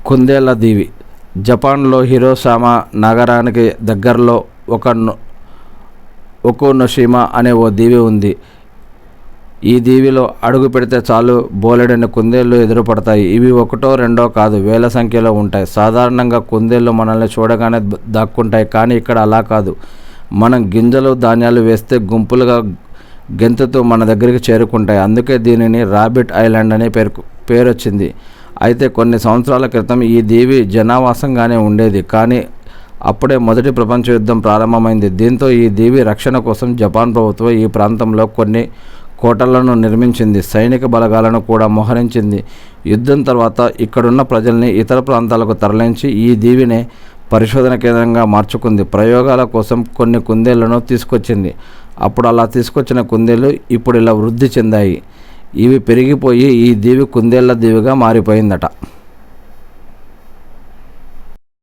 కుందేళ్ల దీవి. జపాన్లో హిరోషిమా నగరానికి దగ్గరలో ఒకునోషిమా అనే ఓ దీవి ఉంది. ఈ దీవిలో అడుగు పెడితే చాలు బోలెడన్ని కుందేళ్లు ఎదురుపడతాయి. ఇవి ఒకటో రెండో కాదు, వేల సంఖ్యలో ఉంటాయి. సాధారణంగా కుందేళ్లు మనల్ని చూడగానే దాక్కుంటాయి, కానీ ఇక్కడ అలా కాదు. మనం గింజలు ధాన్యాలు వేస్తే గుంపులుగా గెంతుతూ మన దగ్గరికి చేరుకుంటాయి. అందుకే దీనిని రాబిట్ ఐలాండ్ అనే పేరొచ్చింది. అయితే కొన్ని సంవత్సరాల క్రితం ఈ దీవి జనావాసంగానే ఉండేది, కానీ అప్పుడే మొదటి ప్రపంచ యుద్ధం ప్రారంభమైంది. దీంతో ఈ దీవి రక్షణ కోసం జపాన్ ప్రభుత్వం ఈ ప్రాంతంలో కొన్ని కోటలను నిర్మించింది, సైనిక బలగాలను కూడా మోహరించింది. యుద్ధం తర్వాత ఇక్కడున్న ప్రజల్ని ఇతర ప్రాంతాలకు తరలించి ఈ దీవిని పరిశోధన కేంద్రంగా మార్చుకుంది. ప్రయోగాల కోసం కొన్ని కుందేళ్లను తీసుకొచ్చింది. అప్పుడు అలా తీసుకొచ్చిన కుందేళ్లు ఇప్పుడు ఇలా వృద్ధి చెందాయి. ఇవి పెరిగిపోయి ఈ దీవి కుందేళ్ల దీవిగా మారిపోయిందట.